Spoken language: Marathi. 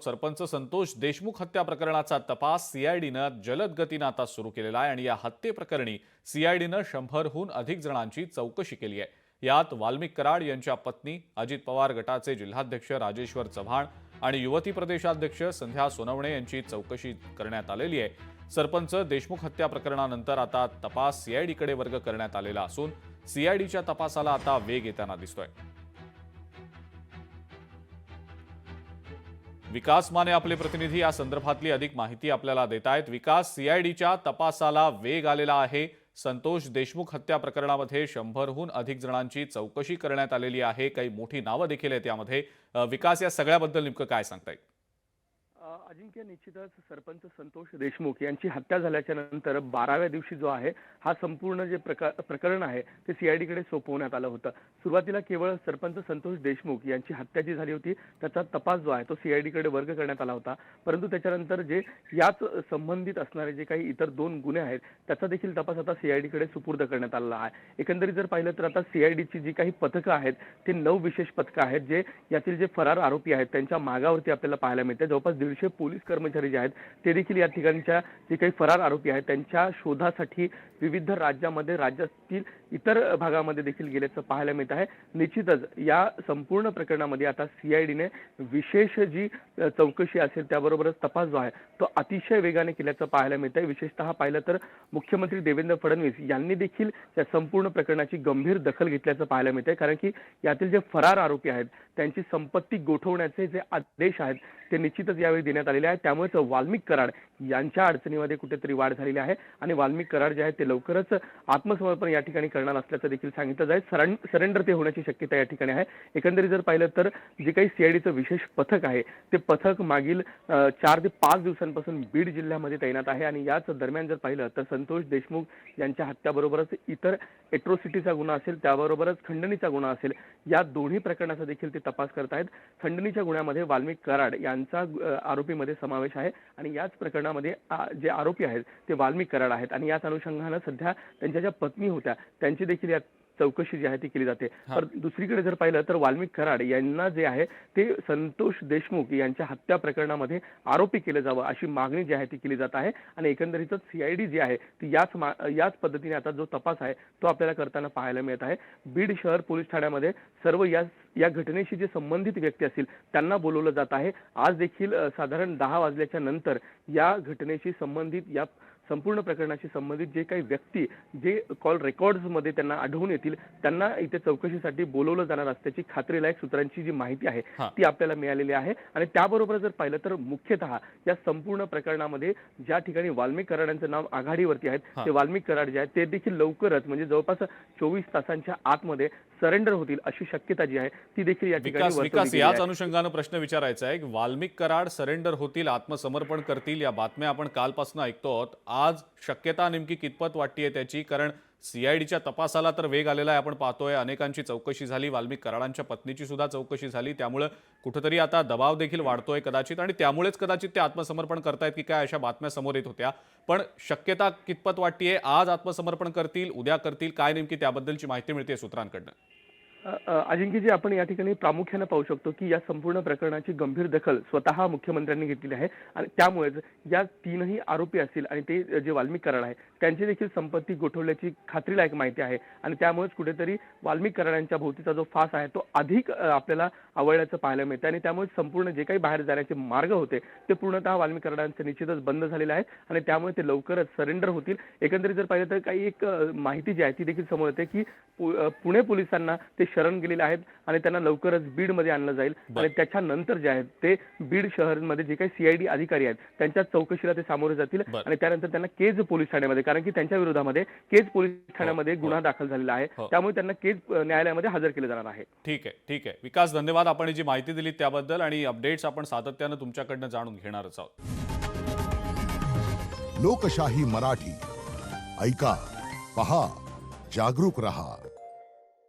सरपंच संतोष देशमुख हत्या प्रकरणाचा तपास सीआयडीनं जलद गतीनं आता सुरू केलेला आहे आणि या हत्येप्रकरणी सीआयडीनं 100हून अधिक जणांची चौकशी केली आहे। यात वाल्मिक कराड यांच्या पत्नी, अजित पवार गटाचे जिल्हाध्यक्ष राजेश्वर चव्हाण आणि युवती प्रदेशाध्यक्ष संध्या सोनवणे यांची चौकशी करण्यात आलेली आहे। सरपंच देशमुख हत्या प्रकरणानंतर आता तपास सीआयडीकडे वर्ग करण्यात आलेला असून सीआयडीच्या तपासाला आता वेग येताना दिसतोय। विकास माने आपले प्रतिनिधी या संदर्भातली अधिक माहिती आपल्याला देत आहेत। विकास, सीआयडीच्या तपासाला वेग आलेला आहे। संतोष देशमुख हत्या प्रकरणामध्ये 100हून अधिक जणांची चौकशी करण्यात आलेली आहे। काही मोठी नावं देखील आहेत यामध्ये। विकास, या सगळ्याबद्दल नेमकं काय सांगता येईल? अजिंक्य, निश्चितच सरपंच संतोष देशमुख यांची हत्या झाल्याच्या नंतर 12व्या दिवशी जो आहे हा संपूर्ण जे प्रकरण आहे ते सीआयडीकडे सोपवण्यात आलं होतं। सुरुवातीला केवळ सरपंच संतोष देशमुख यांची हत्या जी झाली होती त्याचा तपास जो आहे तो सीआयडीकडे वर्ग करण्यात आला होता, परंतु त्याच्यानंतर जे याच संबंधित असणारे जे काही इतर 2 गुन्हे आहेत त्याचा देखील तपास आता सीआयडीकडे सुपूर्द करण्यात आलेला आहे। एकंदरीत जर पाहिलं तर आता सीआयडीची जी काही पथकं आहेत ते 9 विशेष पथकं आहेत जे यातील जे फरार आरोपी आहेत त्यांच्या मागावरती आपल्याला पाहायला मिळते। जवळपास 150 पोलीस कर्मचारी जे आहेत ते देखील या ठिकाणच्या जे काही फरार आरोपी आहेत त्यांच्या शोधासाठी विविध राज्यातील इतर भागामध्ये देखील गेल्याचं पाहायला मिळत आहे। निश्चितच या संपूर्ण प्रकरणामध्ये आता सीआयडीने विशेष जी चौकशी असेल त्याबरोबरच तपास जो आहे तो अतिशय वेगाने केल्याचं पाहायला मिळत आहे। विशेषतः पाहिलं तर मुख्यमंत्री देवेंद्र फडणवीस यांनी देखील या संपूर्ण प्रकरणाची गंभीर दखल घेतल्याचं पाहायला मिळत आहे, कारण की यातील जे फरार आरोपी आहेत त्यांची संपत्ती गोठवण्याचे जे आदेश आहेत ते निश्चितच यावेळी देण्यात आलेले आहेत। त्यामुळेच वाल्मिक कराड यांच्या अडचणीमध्ये कुठेतरी वाढ झालेली आहे आणि वाल्मिक कराड जे आहेत ते लवकरच आत्मसमर्पण या ठिकाणी करणार असल्याचं देखील सांगितलं जाईल। सरेंडर ते होण्याची शक्यता या ठिकाणी आहे। एकंदरीत जर पाहिलं तर जे काही सीआयडीचं विशेष पथक आहे ते पथक मागील 4 ते 5 दिवसांपासून बीड जिल्ह्यामध्ये तैनात आहे आणि याच दरम्यान जर पाहिलं तर संतोष देशमुख यांच्या हत्याबरोबरच इतर एट्रोसिटीचा गुन्हा असेल त्याबरोबरच खंडणीचा गुन्हा असेल या दोन्ही प्रकरणाचा देखील ते तपास करत आहेत। खंडणीच्या गुन्ह्यामध्ये वाल्मिक कराड यांचा आरोपीमध्ये समावेश आहे आणि याच प्रकरणामध्ये जे आरोपी आहेत ते वाल्मिक कराड आहेत आणि याच अनुषंगाने सध्या त्यांच्या ज्या पत्नी होत्या त्यांची देखील या चौकशी जी आहे ती केली जाते। तर दुसरीकडे जर पाहिलं तर वाल्मिक कराड यांना जे आहे ते संतोष देशमुख यांच्या हत्या प्रकरणामध्ये आरोपी केलं जावं अशी मागणी जी आहे ती केली जात आहे आणि एकंदरीतच सीआयडी जी आहे ती याच पद्धतीने आता जो तपास आहे तो आपल्याला करताना पाहायला मिळत आहे। बीड शहर पोलीस ठाण्यामध्ये सर्व या घटनेशी जे संबंधित व्यक्ती असतील त्यांना बोलवलं जात आहे। आज देखील साधारण 10 वाजल्याच्या नंतर या घटनेशी संबंधित या संपूर्ण प्रकरणाशी संबंधित जे काही व्यक्ती जे कॉल रेकॉर्ड्समध्ये त्यांना आढळून येतील त्यांना इथे चौकशीसाठी बोलवलं जाणार असल्याची खात्रीलायक सूत्रांची जी माहिती आहे ती आपल्याला मिळालेली आहे आणि त्याबरोबर जर पाहिलं तर मुख्यतः या संपूर्ण प्रकरणामध्ये ज्या ठिकाणी वाल्मिक कराडांचं नाव आघाडीवरती आहेत ते वाल्मिक कराड जे आहेत ते देखील लवकरच म्हणजे जवळपास 24 तासांच्या आतमध्ये सरेंडर होतील अशी शक्यता जी आहे ती देखील या ठिकाणी विकास, याच अनुषंगाने प्रश्न विचारायचा आहे की वाल्मिक कराड सरेंडर होतील, आत्मसमर्पण करतील, या बातम्या आपण कालपासून ऐकतो आहोत। आज शक्यता नेमकी कितपत वाटतीये त्याची? कारण सीआयडीच्या तपासाला तर वेग आलेला आहे, आपण पाहतोय अनेकांची चौकशी झाली, वाल्मिक कराडांच्या पत्नीची सुद्धा चौकशी झाली, त्यामुळे कुठेतरी आता दबाव देखील वाढतोय कदाचित आणि त्यामुळेच कदाचित ते आत्मसमर्पण करतायत की काय अशा बातम्या समोर येत होत्या। पण शक्यता कितपत वाटतीये? आज आत्मसमर्पण करतील, उद्या करतील, काय नेमकी त्याबद्दलची माहिती मिळते सूत्रांकडनं? अजिंक्य जी, आपण या ठिकाणी प्रामुख्याने पाहू शकतो की या संपूर्ण प्रकरणाची गंभीर दखल स्वतः मुख्यमंत्र्यांनी घेतलेली आहे आणि त्यामुळेच या 3ही आरोपी असतील आणि ते जे वाल्मिक कराड आहे त्यांची देखील संपत्ती गोठवल्याची खात्रीलायक माहिती आहे आणि त्यामुळेच कुठेतरी वाल्मिक कराडांच्या भोवतीचा जो फास आहे तो अधिक आपल्याला आवळल्याचं पाहायला मिळतं आणि त्यामुळे संपूर्ण जे काही बाहेर जाण्याचे मार्ग होते ते पूर्णतः वाल्मिक कराडांचे निश्चितच बंद झालेले आहेत आणि त्यामुळे ते लवकरच सरेंडर होतील। एकंदरीत जर पाहिलं तर काही एक माहिती जी आहे ती देखील समोर येते की पुणे पोलिसांना ते शरण गेलेले आहेत आणि त्यांना लवकरच बीडमध्ये आणलं जाईल आणि त्याच्यानंतर जे आहेत ते बीड शहरामध्ये जे काही सीआयडी अधिकारी आहेत त्यांच्या चौकशीला ते सामोरे जातील आणि त्यानंतर त्यांना केज पोलीस ठाण्यामध्ये, कारण की त्यांच्या विरोधामध्ये केज पोलीस ठाण्यामध्ये गुन्हा दाखल झालेला आहे, त्यामुळे त्यांना केज न्यायालयामध्ये हजर केले जाणार आहे। ठीक आहे विकास, धन्यवाद आपण जी माहिती दिली त्याबद्दल आणि अपडेट्स आपण सातत्याने तुमच्याकडनं जाणून घेणारच आहोत। लोकशाही मराठी ऐका, पहा, जागरूक रहा।